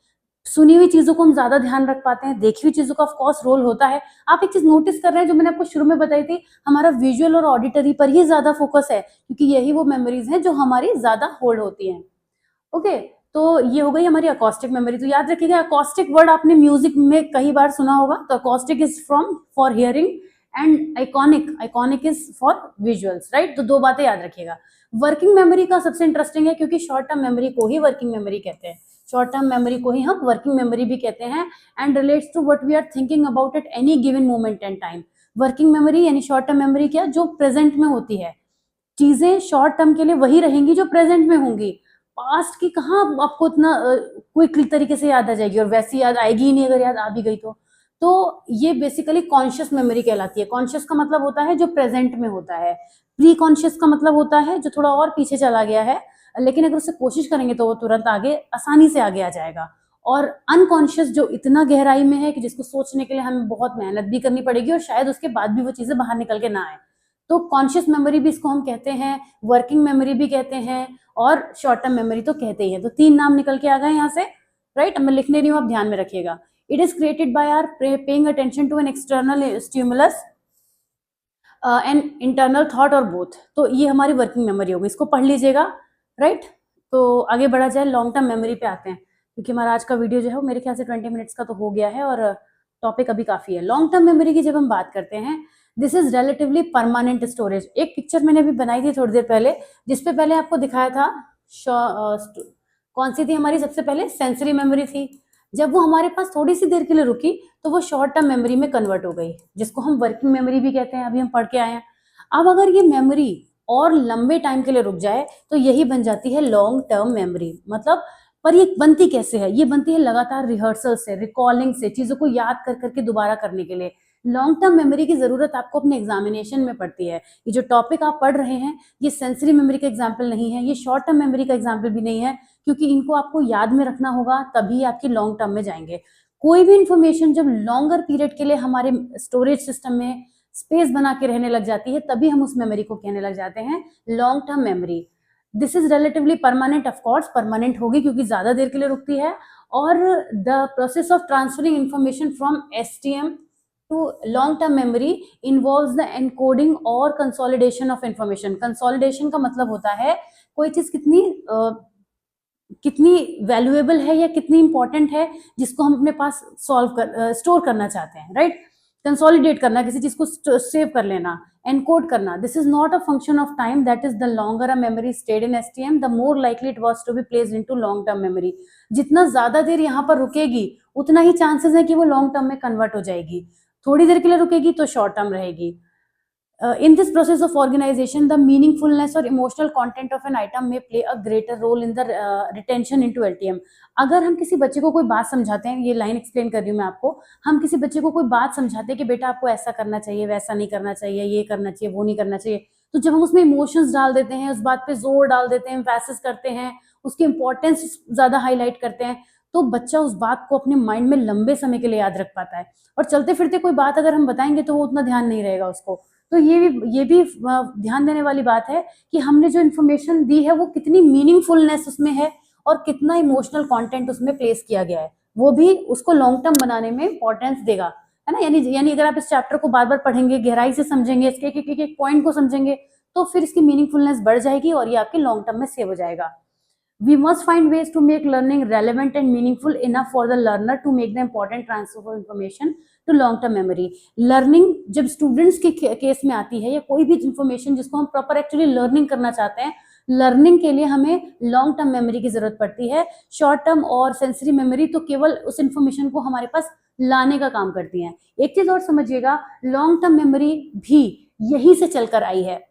सुनी हुई चीजों को हम ज्यादा ध्यान रख पाते हैं, देखी हुई चीजों का ऑफ कोर्स रोल होता है। आप एक चीज नोटिस कर रहे हैं जो मैंने आपको शुरू में बताई थी, हमारा विजुअल और ऑडिटरी पर ही ज्यादा फोकस है, क्योंकि यही वो मेमोरीज हैं जो हमारी ज्यादा होल्ड होती हैं। ओके, तो ये हो गई हमारी अकॉस्टिक मेमोरी। तो याद रखिएगा, अकॉस्टिक वर्ड आपने म्यूजिक में कई बार सुना होगा। तो acoustic is from for hearing and iconic is for visuals, right. तो 2 बातें याद रखिएगा। वर्किंग मेमोरी का सबसे इंटरेस्टिंग है, क्योंकि शॉर्ट टर्म मेमोरी को ही वर्किंग मेमोरी कहते हैं। शॉर्ट टर्म मेमोरी को ही हम वर्किंग मेमोरी भी कहते हैं, and relates to what we are thinking about at any given moment and time. Working memory यानी शॉर्ट टर्म मेमोरी क्या, जो प्रेजेंट में होती है। चीजें शॉर्ट टर्म के लिए वही रहेंगी जो प्रेजेंट में होंगी। पास्ट की कहाँ आपको इतना क्विकली तरीके से याद आ जाएगी, और वैसी याद आएगी ही नहीं अगर याद आ भी गई तो ये बेसिकली कॉन्शियस मेमोरी कहलाती है। कॉन्शियस का मतलब होता है जो प्रेजेंट में होता है। प्री कॉन्शियस का मतलब होता है जो थोड़ा और पीछे चला गया है, लेकिन अगर उससे कोशिश करेंगे तो वो तुरंत आगे आसानी से आगे आ जाएगा। और अनकॉन्शियस जो इतना गहराई में है कि जिसको सोचने के लिए हमें बहुत मेहनत भी करनी पड़ेगी और शायद उसके बाद भी वो चीजें बाहर निकल के ना आए। तो कॉन्शियस मेमोरी भी इसको हम कहते हैं, वर्किंग मेमोरी भी कहते हैं, और शॉर्ट टर्म मेमोरी तो कहते ही है। तो 3 नाम निकल के आ गए यहाँ से, राइट। अब मैं लिखने रही हूँ, आप ध्यान में रखिएगा। It is created by our paying attention to an external stimulus and internal thought और बोथ। तो ये हमारी वर्किंग मेमोरी होगी, इसको पढ़ लीजिएगा, राइट। तो आगे बढ़ा जाए, लॉन्ग टर्म मेमोरी पे आते हैं, क्योंकि हमारा आज का वीडियो जो है वो मेरे ख्याल से 20 मिनट्स का तो हो गया है और टॉपिक अभी काफी है। लॉन्ग टर्म मेमोरी की जब हम बात करते हैं, this is relatively permanent storage. एक पिक्चर मैंने अभी बनाई थी थोड़ी देर पहले, जिसपे पहले आपको दिखाया था कौन सी थी हमारी, सबसे पहले सेंसरी मेमोरी थी। जब वो हमारे पास थोड़ी सी देर के लिए रुकी तो वो शॉर्ट टर्म मेमोरी में कन्वर्ट हो गई, जिसको हम वर्किंग मेमोरी भी कहते हैं, अभी हम पढ़ के आए हैं। अब अगर ये मेमोरी और लंबे टाइम के लिए रुक जाए तो यही बन जाती है लॉन्ग टर्म मेमोरी। मतलब, पर ये बनती कैसे है, ये बनती है लगातार रिहर्सल से, रिकॉलिंग से, चीजों को याद कर करके दोबारा करने के लिए। लॉन्ग टर्म मेमोरी की जरूरत आपको अपने एग्जामिनेशन में पड़ती है। ये जो टॉपिक आप पढ़ रहे हैं, ये सेंसरी मेमोरी का एग्जाम्पल नहीं है, ये शॉर्ट टर्म मेमोरी का एग्जाम्पल भी नहीं है, क्योंकि इनको आपको याद में रखना होगा, तभी आपकी लॉन्ग टर्म में जाएंगे। कोई भी इंफॉर्मेशन जब लॉन्गर पीरियड के लिए हमारे स्टोरेज सिस्टम में स्पेस बना के रहने लग जाती है, तभी हम उस मेमोरी को कहने लग जाते हैं long term memory. This is relatively permanent, of course permanent होगी क्योंकि ज्यादा देर के लिए रुकती है। और the process of transferring information from STM to long term memory involves the encoding और कंसोलिडेशन ऑफ इंफॉर्मेशन। कंसोलिडेशन का मतलब होता है कोई चीज कितनी कितनी वैल्यूएबल है या कितनी इंपॉर्टेंट है, जिसको हम अपने पास स्टोर करना चाहते हैं, राइट। कंसोलिडेट करना, किसी चीज को सेव कर लेना, एनकोड करना। This is not a function of time, that is the longer a memory stayed in STM the more likely it was to be placed into long term memory. जितना ज्यादा देर यहाँ पर रुकेगी उतना ही चांसेस है कि वो लॉन्ग टर्म में कन्वर्ट हो जाएगी। थोड़ी देर के लिए रुकेगी तो शॉर्ट टर्म रहेगी। In this process of organization, the meaningfulness or emotional content of an item may play a greater role in the retention into LTM. अगर हम किसी बच्चे को कोई बात समझाते हैं, ये लाइन एक्सप्लेन कर रही हूँ मैं आपको, हम किसी बच्चे को कोई बात समझाते हैं कि बेटा आपको ऐसा करना चाहिए, वैसा नहीं करना चाहिए, ये करना चाहिए, वो नहीं करना चाहिए, तो जब हम उसमें इमोशंस डाल देते हैं, उस बात पे जोर डाल देते हैं, एम्फेसिस करते हैं, उसकी इंपॉर्टेंस ज्यादा हाईलाइट करते हैं, तो बच्चा उस बात को अपने माइंड में लंबे समय के लिए याद रख पाता है। और चलते फिरते कोई बात अगर हम बताएंगे तो वो उतना ध्यान नहीं रहेगा उसको। तो ये भी ध्यान देने वाली बात है कि हमने जो इन्फॉर्मेशन दी है वो कितनी मीनिंगफुलनेस उसमें है और कितना इमोशनल कंटेंट उसमें प्लेस किया गया है, वो भी उसको लॉन्ग टर्म बनाने में इंपॉर्टेंस देगा, है ना। यानी अगर आप इस चैप्टर को बार बार पढ़ेंगे, गहराई से समझेंगे, इसके एक पॉइंट को समझेंगे, तो फिर इसकी मीनिंगफुलनेस बढ़ जाएगी और ये आपके लॉन्ग टर्म में सेव हो जाएगा। We must find ways to make learning relevant and meaningful enough for the learner to make the important transfer of information to long term memory. Learning जब स्टूडेंट्स के केस में आती है या कोई भी इंफॉर्मेशन जिसको हम प्रॉपर एक्चुअली लर्निंग करना चाहते हैं, लर्निंग के लिए हमें लॉन्ग टर्म मेमोरी की जरूरत पड़ती है। शॉर्ट टर्म और सेंसरी मेमोरी तो केवल उस इंफॉर्मेशन को हमारे पास लाने का काम करती है। एक चीज और समझिएगा, लॉन्ग टर्म मेमोरी भी यहीं से चलकर आई है,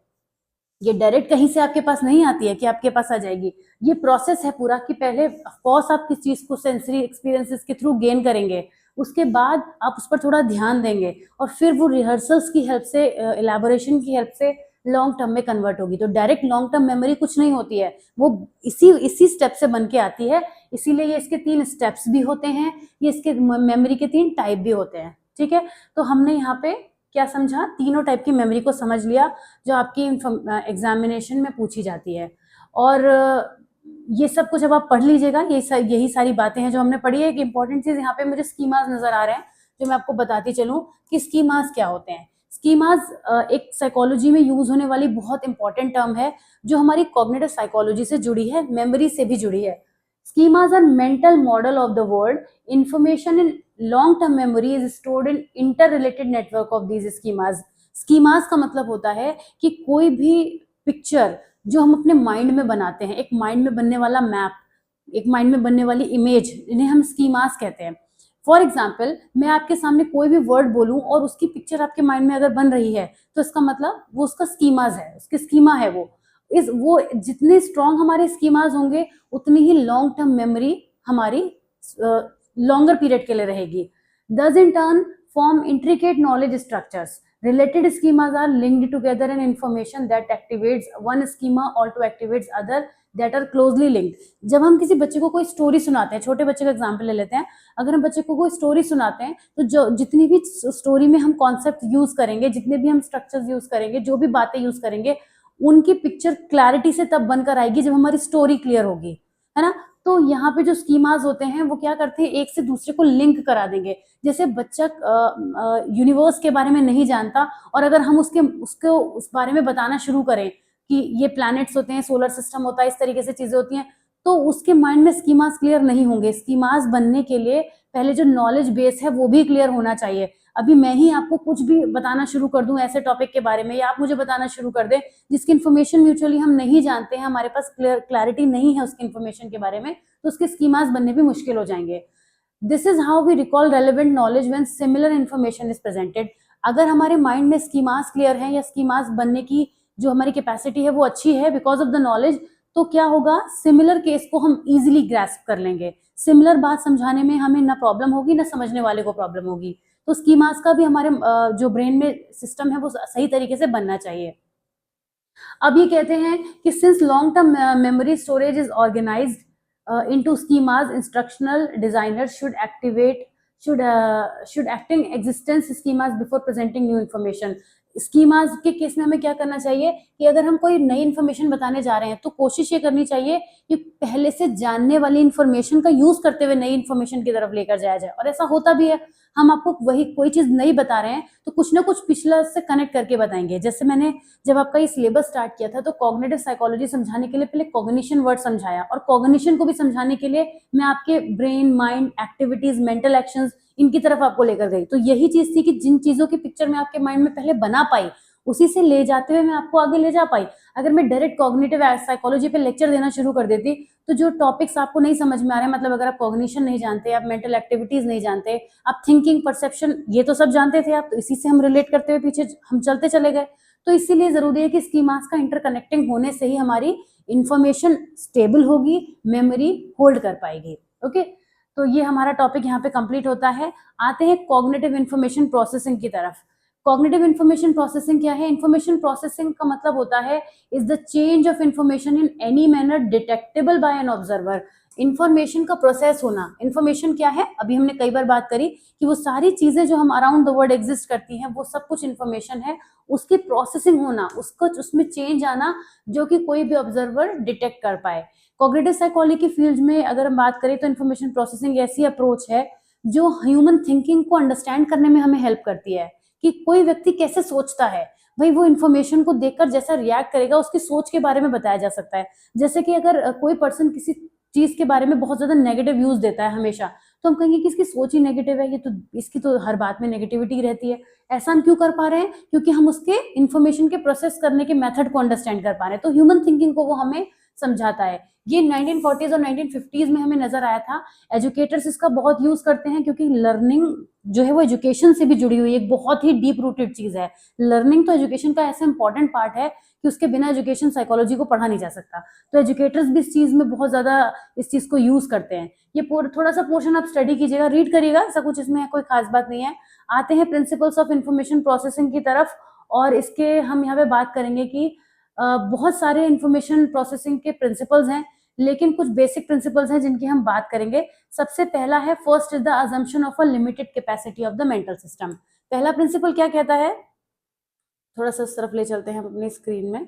ये डायरेक्ट कहीं से आपके पास नहीं आती है कि आपके पास आ जाएगी। ये प्रोसेस है पूरा कि पहले ऑफकोर्स आप किस चीज को सेंसरी एक्सपीरियंसेस के थ्रू गेन करेंगे, उसके बाद आप उस पर थोड़ा ध्यान देंगे और फिर वो रिहर्सल्स की हेल्प से, इलेबोरेशन की हेल्प से लॉन्ग टर्म में कन्वर्ट होगी। तो डायरेक्ट लॉन्ग टर्म मेमोरी कुछ नहीं होती है, वो इसी स्टेप से बन के आती है। इसीलिए ये इसके 3 स्टेप्स भी होते हैं, ये इसके मेमोरी के 3 टाइप भी होते हैं, ठीक है। तो हमने यहाँ पे क्या समझा, तीनों टाइप की मेमोरी को समझ लिया जो आपकी एग्जामिनेशन में पूछी जाती है। और ये सब कुछ अब आप पढ़ लीजिएगा, यही सारी बातें हैं जो हमने पढ़ी है। एक इंपॉर्टेंट चीज यहाँ पे मुझे स्कीमास नजर आ रहे हैं जो मैं आपको बताती चलूं कि स्कीमास क्या होते हैं। स्कीमास एक साइकोलॉजी में यूज होने वाली बहुत इंपॉर्टेंट टर्म है जो हमारी कॉग्निटिव साइकोलॉजी से जुड़ी है, मेमोरी से भी जुड़ी है। Schemas are mental model of the world. Information in long-term memory is stored in interrelated network of these schemas. Schemas का मतलब होता है कि कोई भी पिक्चर जो हम अपने माइंड में बनाते हैं, एक माइंड में बनने वाला मैप, एक माइंड में बनने वाली इमेज, इन्हें हम स्कीमास कहते हैं। फॉर एग्जाम्पल, मैं आपके सामने कोई भी वर्ड बोलूं और उसकी पिक्चर आपके माइंड में अगर बन रही है तो इसका मतलब वो उसका स्कीमाज है, उसकी स्कीमा है वो जितने स्ट्रॉन्ग हमारे स्कीमाज होंगे उतनी ही लॉन्ग टर्म मेमोरी हमारी लॉन्गर पीरियड के लिए रहेगी। Thus in turn form intricate knowledge structures. Related schemas are linked together in information that activates one schema or to activates other that are closely linked. जब हम किसी बच्चे को कोई स्टोरी सुनाते हैं, छोटे बच्चे का एग्जाम्पल ले लेते हैं, अगर हम बच्चे को कोई स्टोरी सुनाते हैं तो जो जितनी भी स्टोरी में हम कॉन्सेप्ट यूज करेंगे, जितने भी हम स्ट्रक्चर्स यूज करेंगे, जो भी बातें यूज करेंगे, उनकी पिक्चर क्लैरिटी से तब बनकर आएगी जब हमारी स्टोरी क्लियर होगी, है ना। तो यहाँ पे जो स्कीमाज होते हैं वो क्या करते हैं, एक से दूसरे को लिंक करा देंगे। जैसे बच्चा यूनिवर्स के बारे में नहीं जानता और अगर हम उसको उस बारे में बताना शुरू करें कि ये प्लैनेट्स होते हैं, सोलर सिस्टम होता है, इस तरीके से चीजें होती हैं, तो उसके माइंड में स्कीमास क्लियर नहीं होंगे। स्कीमास बनने के लिए पहले जो नॉलेज बेस है वो भी क्लियर होना चाहिए। अभी मैं ही आपको कुछ भी बताना शुरू कर दूं ऐसे टॉपिक के बारे में, या आप मुझे बताना शुरू कर दें जिसकी इन्फॉर्मेशन म्यूचुअली हम नहीं जानते हैं, हमारे पास क्लैरिटी नहीं है उसकी इन्फॉर्मेशन के बारे में, तो उसके स्कीमास बनने भी मुश्किल हो जाएंगे। This is how we recall relevant knowledge when similar information is presented. अगर हमारे माइंड में स्कीमास क्लियर है या स्कीमास बनने की जो हमारी कैपेसिटी है वो अच्छी है बिकॉज ऑफ द नॉलेज, तो क्या होगा, सिमिलर केस को हम इजीली ग्रास्प कर लेंगे। सिमिलर बात समझाने में हमें ना प्रॉब्लम होगी ना समझने वाले को प्रॉब्लम होगी। तो स्कीमास का भी हमारे जो ब्रेन में सिस्टम है वो सही तरीके से बनना चाहिए। अब ये कहते हैं कि since long term memory storage is organised into schemas, instructional designers should acting existence schemas before presenting new information. Schemas के केस में हमें क्या करना चाहिए कि अगर हम कोई नई इन्फॉर्मेशन बताने जा रहे हैं तो कोशिश ये करनी चाहिए कि पहले से जानने वाली इन्फॉर्मेशन का यूज करते हुए नई इन्फॉर्मेशन की तरफ लेकर जाया जाए। और ऐसा होता भी है, हम आपको वही कोई चीज नई बता रहे हैं तो कुछ ना कुछ पिछला से कनेक्ट करके बताएंगे। जैसे मैंने जब आपका ये सिलेबस स्टार्ट किया था तो कॉग्निटिव साइकोलॉजी समझाने के लिए पहले कॉग्निशन वर्ड समझाया, और कॉग्निशन को भी समझाने के लिए मैं आपके brain, mind, activities, mental actions, इनकी तरफ आपको लेकर गई। तो यही चीज थी कि जिन चीजों की पिक्चर मैं आपके माइंड में पहले बना पाई, उसी से ले जाते हुए मैं आपको आगे ले जा पाई। अगर मैं डायरेक्ट कॉग्निटिव साइकोलॉजी पे लेक्चर देना शुरू कर देती तो जो टॉपिक्स आपको नहीं समझ में आ रहे हैं, मतलब अगर आप कॉग्निशन नहीं जानते, आप मेंटल एक्टिविटीज नहीं जानते, आप थिंकिंग, परसेप्शन, ये तो सब जानते थे आप, तो इसी से हम रिलेट करते हुए पीछे हम चलते चले गए। तो इसीलिए जरूरी है कि स्कीमास का इंटरकनेक्टिंग होने से ही हमारी इंफॉर्मेशन स्टेबल होगी, मेमोरी होल्ड कर पाएगी। ओके, तो ये हमारा टॉपिक यहाँ पे कंप्लीट होता है। आते हैं कॉग्निटिव इंफॉर्मेशन प्रोसेसिंग की तरफ। कॉग्निटिव इंफॉर्मेशन प्रोसेसिंग क्या है? इंफॉर्मेशन प्रोसेसिंग का मतलब होता है is the change of information in any manner detectable by an observer. Information का प्रोसेस होना। इंफॉर्मेशन क्या है? अभी हमने कई बार बात करी कि वो सारी चीजें जो हम अराउंड द वर्ल्ड एग्जिस्ट करती हैं वो सब कुछ इंफॉर्मेशन है। उसकी प्रोसेसिंग होना, उसको उसमें चेंज आना जो कि कोई भी ऑब्जर्वर डिटेक्ट कर पाए। कॉग्निटिव साइकोलॉजी की फील्ड में अगर हम बात करें तो इंफॉर्मेशन प्रोसेसिंग ऐसी अप्रोच है जो ह्यूमन थिंकिंग को अंडरस्टैंड करने में हमें हेल्प करती है कि कोई व्यक्ति कैसे सोचता है। भाई वो इन्फॉर्मेशन को देखकर जैसा रिएक्ट करेगा उसकी सोच के बारे में बताया जा सकता है। जैसे कि अगर कोई पर्सन किसी चीज के बारे में बहुत ज्यादा नेगेटिव व्यूज देता है हमेशा, तो हम कहेंगे कि इसकी सोच ही नेगेटिव है, ये तो इसकी तो हर बात में नेगेटिविटी रहती है। ऐसा हम क्यों कर पा रहे हैं? क्योंकि हम उसके इन्फॉर्मेशन के प्रोसेस करने के मेथड को अंडरस्टैंड कर पा रहे हैं। तो ह्यूमन थिंकिंग को वो हमें समझाता है। ये 1940s और 1950s में हमें नजर आया था। एजुकेटर्स इसका बहुत यूज करते हैं क्योंकि लर्निंग जो है वो एजुकेशन से भी जुड़ी हुई एक बहुत ही डीप रूटेड चीज है। लर्निंग तो एजुकेशन का ऐसा इंपॉर्टेंट पार्ट है कि उसके बिना एजुकेशन साइकोलॉजी को पढ़ा नहीं जा सकता। तो एजुकेटर्स भी इस चीज में बहुत ज्यादा इस चीज को यूज करते हैं। ये थोड़ा सा पोर्शन आप स्टडी कीजिएगा, रीड करिएगा, ऐसा कुछ इसमें कोई खास बात नहीं है। आते हैं प्रिंसिपल्स ऑफ इंफॉर्मेशन प्रोसेसिंग की तरफ, और इसके हम यहाँ पे बात करेंगे कि बहुत सारे इंफॉर्मेशन प्रोसेसिंग के प्रिंसिपल्स हैं, लेकिन कुछ बेसिक प्रिंसिपल्स हैं जिनकी हम बात करेंगे। सबसे पहला है first is the assumption of a limited capacity of the mental system. पहला प्रिंसिपल क्या कहता है? थोड़ा सा इस तरफ ले चलते हैं हम अपनी स्क्रीन में।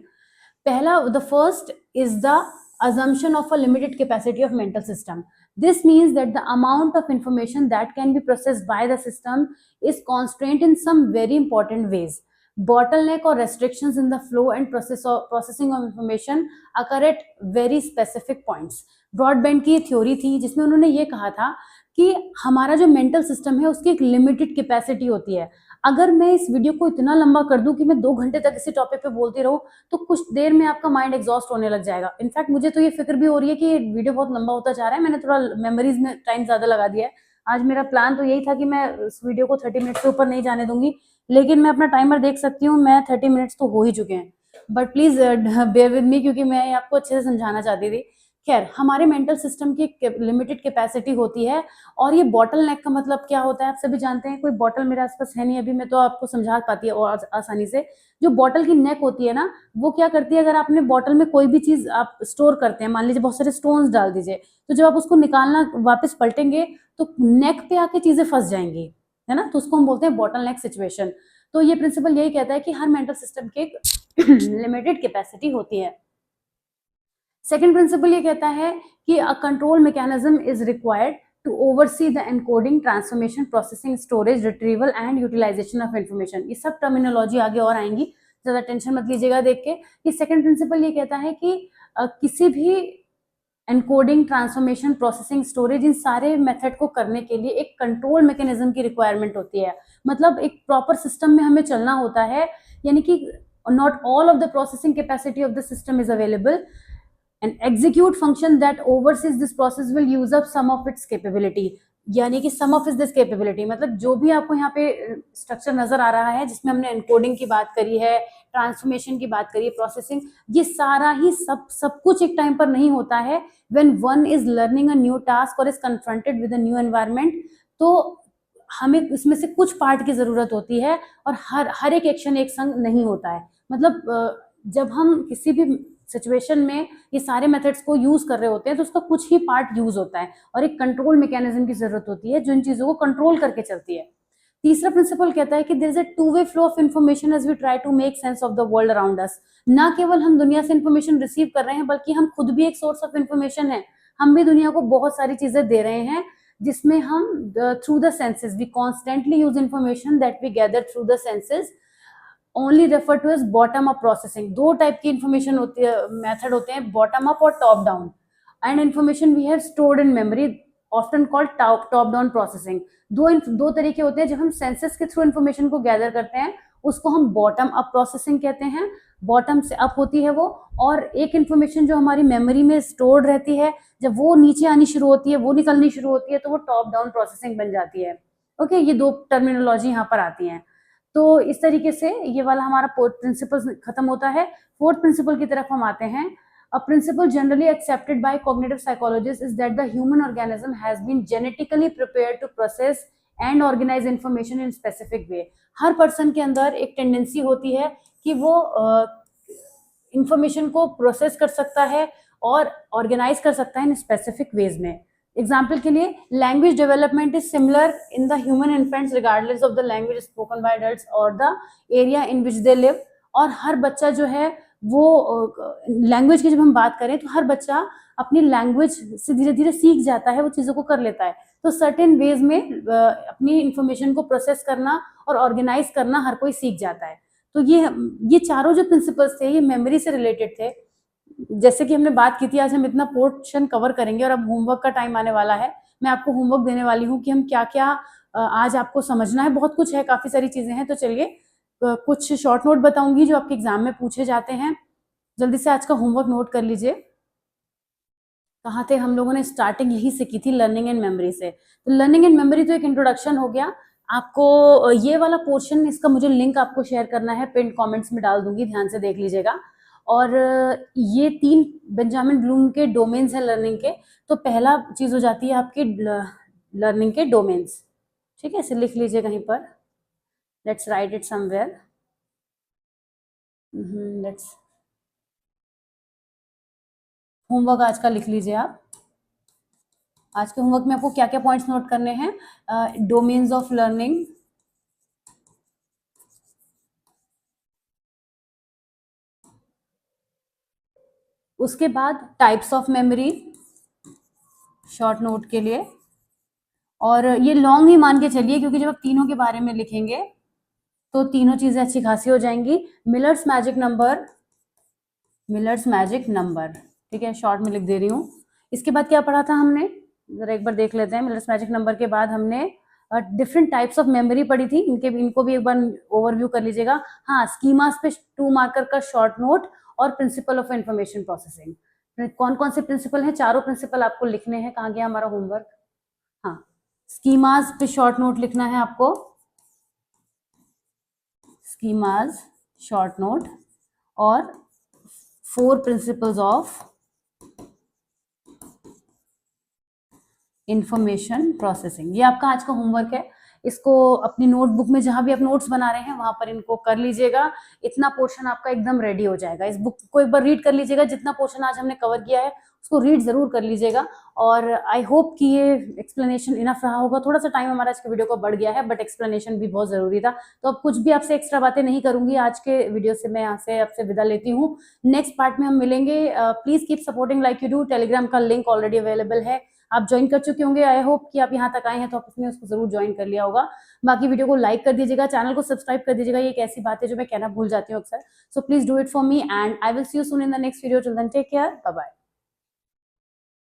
पहला, the first is the assumption of a limited capacity of mental system. This means that the amount of information that can be processed by the system is constrained in some very important ways. Bottleneck or restrictions in the flow and processing of information occur at very specific points. Broadband की theory थी जिसमें उन्होंने ये कहा था कि हमारा जो मेंटल सिस्टम है उसकी एक लिमिटेड कैपेसिटी होती है। अगर मैं इस वीडियो को इतना लंबा कर दूं कि मैं 2 घंटे तक इसी टॉपिक पे बोलती रहूं तो कुछ देर में आपका माइंड एग्जॉस्ट होने लग जाएगा। इनफैक्ट मुझे तो ये फिक्र भी हो रही है कि वीडियो बहुत लंबा होता जा रहा है। मैंने थोड़ा मेमोरीज में टाइम ज्यादा लगा दिया है। आज मेरा प्लान तो यही था कि मैं इस वीडियो को 30 मिनट से ऊपर नहीं जाने दूंगी, लेकिन मैं अपना टाइमर देख सकती हूँ, मैं 30 मिनट्स तो हो ही चुके हैं। But please bear with me क्योंकि मैं आपको अच्छे से समझाना चाहती थी। खैर, हमारे मेंटल सिस्टम की लिमिटेड कैपेसिटी होती है। और ये बॉटल नेक का मतलब क्या होता है आप सभी जानते हैं। कोई बॉटल मेरे आसपास है नहीं अभी, मैं तो आपको समझा पाती है और आसानी से। जो बॉटल की नेक होती है ना, वो क्या करती है, अगर आपने बॉटल में कोई भी चीज आप स्टोर करते हैं, मान लीजिए बहुत सारे स्टोन्स डाल दीजिए, तो जब आप उसको निकालना वापस पलटेंगे तो नेक पे आके चीजें फंस जाएंगी, है ना। तो उसको हम बोलते हैं बॉटल नेक सिचुएशन। तो ये प्रिंसिपल यही कहता है कि हर मेंटल सिस्टम की एक लिमिटेड कैपेसिटी होती है। सेकेंड प्रिंसिपल ये कहता है कि a control mechanism is required to oversee the encoding, transformation, processing, storage, retrieval and utilization of information. ये सब टर्मिनोलॉजी आगे और आएंगी, ज्यादा टेंशन मत लीजिएगा देख के। ये सेकेंड प्रिंसिपल ये कहता है कि किसी भी एनकोडिंग, ट्रांसफॉर्मेशन, प्रोसेसिंग, स्टोरेज, इन सारे मेथड को करने के लिए एक कंट्रोल मैकेनिज्म की रिक्वायरमेंट होती है। मतलब एक प्रॉपर सिस्टम में हमें चलना होता है, यानी कि not all of the processing capacity of the system is available. An execute function that oversees this process will use up some of its capability। यानी कि sum of this capability मतलब जो भी आपको यहाँ पे स्ट्रक्चर नजर आ रहा है जिसमें हमने एनकोडिंग की बात करी है, ट्रांसफॉर्मेशन की बात करी है, प्रोसेसिंग, ये सारा ही सब कुछ एक टाइम पर नहीं होता है। When one is learning a new task or is confronted with a new environment, तो हमें इसमें से कुछ पार्ट की जरूरत होती है और हर एक एक्शन एक संग नहीं होता है। मतलब जब हम किसी भी सिचुएशन में ये सारे मेथड्स को यूज कर रहे होते हैं तो उसका कुछ ही पार्ट यूज होता है और एक कंट्रोल मैकेनिज्म की जरूरत होती है जो इन चीजों को कंट्रोल करके चलती है। तीसरा प्रिंसिपल कहता है कि there is a two way flow of information as we try to make sense of the world around us. ना केवल हम दुनिया से इंफॉर्मेशन रिसीव कर रहे हैं, बल्कि हम खुद भी एक सोर्स ऑफ इंफॉर्मेशन है। हम भी दुनिया को बहुत सारी चीजें दे रहे हैं, जिसमें हम through the senses we constantly use information that we gather through the senses only refer to as bottom up processing. दो टाइप की इंफॉर्मेशन होती है, मेथड होते हैं, बॉटम अप और top down. And information we have stored in memory often called top down processing. दो तरीके होते हैं। जब हम सेंसेस के थ्रू इंफॉर्मेशन को गैदर करते हैं, उसको हम बॉटम अप प्रोसेसिंग कहते हैं, बॉटम से अप होती है वो। और एक इंफॉर्मेशन जो हमारी मेमोरी में स्टोर्ड रहती है, जब वो नीचे आनी शुरू होती है, वो निकलनी शुरू होती है, तो वो टॉप डाउन प्रोसेसिंग बन जाती है। ओके, ये दो टर्मिनोलॉजी यहाँ पर आती हैं। तो इस तरीके से ये वाला हमारा प्रिंसिपल खत्म होता है। फोर्थ प्रिंसिपल की तरफ हम आते हैं। A principle generally accepted by cognitive psychologists is that the human organism has been genetically prepared to process and organize information in specific way। Her person के अंदर एक टेंडेंसी होती है कि वो इंफॉर्मेशन को प्रोसेस कर सकता है और ऑर्गेनाइज कर सकता है इन स्पेसिफिक वेज में। एग्जाम्पल के लिए, language development is similar in the human infants regardless of the language spoken by adults और the area in which they live. और हर बच्चा जो है वो लैंग्वेज की जब हम बात करें, तो हर बच्चा अपनी लैंग्वेज से धीरे धीरे सीख जाता है, वो चीज़ों को कर लेता है। तो सर्टेन वेज में अपनी इंफॉर्मेशन को प्रोसेस करना और ऑर्गेनाइज करना हर कोई सीख जाता है। तो ये चारों जो प्रिंसिपल्स थे, ये मेमोरी से रिलेटेड थे। जैसे कि हमने बात की थी, आज हम इतना पोर्शन कवर करेंगे और अब होमवर्क का टाइम आने वाला है। मैं आपको होमवर्क देने वाली हूँ कि हम क्या क्या आज आपको समझना है। बहुत कुछ है, काफ़ी सारी चीज़ें हैं। तो चलिए कुछ शॉर्ट नोट बताऊंगी जो आपके एग्जाम में पूछे जाते हैं। जल्दी से आज का होमवर्क नोट कर लीजिए। कहाँ थे हम लोगों ने? स्टार्टिंग यही से की थी, लर्निंग एंड मेमोरी से। तो लर्निंग एंड मेमोरी तो एक इंट्रोडक्शन हो गया। आपको ये वाला पोर्शन, इसका मुझे लिंक आपको शेयर करना है, पिन कमेंट्स में डाल दूंगी, ध्यान से देख लीजिएगा। और ये 3 बेंजामिन ब्लूम के डोमेन्स हैं लर्निंग के। तो पहला चीज हो जाती है आपकी लर्निंग के डोमेन्स। ठीक है, इसे लिख लीजिए कहीं पर। Let's write it somewhere. Let's homework आज का लिख लीजिए आप। आज के होमवर्क में आपको क्या क्या पॉइंट्स नोट करने हैं? डोमेन्स ऑफ लर्निंग, उसके बाद types of memory, short note के लिए। और ये लॉन्ग ही मान के चलिए, क्योंकि जब आप तीनों के बारे में लिखेंगे तो तीनों चीजें अच्छी खासी हो जाएंगी। Millers magic number, millers magic number, ठीक है, शॉर्ट में लिख दे रही हूँ। इसके बाद क्या पढ़ा था हमने? जरा एक बार देख लेते हैं। मिलर्स मैजिक नंबर के बाद हमने डिफरेंट टाइप्स ऑफ मेमोरी पढ़ी थी। इनको भी एक बार ओवरव्यू कर लीजिएगा। हाँ, स्कीमास पे 2 मार्कर का शॉर्ट नोट और प्रिंसिपल ऑफ इंफॉर्मेशन प्रोसेसिंग। कौन कौन से प्रिंसिपल हैं? चारों प्रिंसिपल आपको लिखने हैं। कहाँ गया हमारा होमवर्क? हाँ, स्कीमास पे शॉर्ट नोट लिखना है आपको, स्कीमास शॉर्ट नोट, और 4 प्रिंसिपल्स ऑफ इंफॉर्मेशन प्रोसेसिंग। ये आपका आज का होमवर्क है। इसको अपनी नोटबुक में, जहां भी आप नोट्स बना रहे हैं, वहां पर इनको कर लीजिएगा। इतना पोर्शन आपका एकदम रेडी हो जाएगा। इस बुक को एक बार रीड कर लीजिएगा। जितना पोर्शन आज हमने कवर किया है उसको रीड जरूर कर लीजिएगा। और आई होप कि ये एक्सप्लेनेशन इनफ रहा होगा। थोड़ा सा टाइम हमारा आज के वीडियो का बढ़ गया है, बट एक्सप्लेनेशन भी बहुत जरूरी था। तो अब कुछ भी आपसे एक्स्ट्रा बातें नहीं करूंगी आज के वीडियो से। मैं यहाँ से आपसे विदा लेती हूँ। नेक्स्ट पार्ट में हम मिलेंगे। Please keep supporting like you do. Telegram का लिंक ऑलरेडी अवेलेबल है, आप ज्वाइन कर चुके होंगे। आई होप कि आप यहाँ तक आए हैं तो आपने उसको जरूर ज्वाइन कर लिया होगा। बाकी वीडियो को लाइक कर दीजिएगा, चैनल को सब्सक्राइब कर दीजिएगा। ये एक ऐसी बात है जो मैं कहना भूल जाती हूँ अक्सर। So please do it for me and I will see you soon in the next video. Till then take care, bye bye.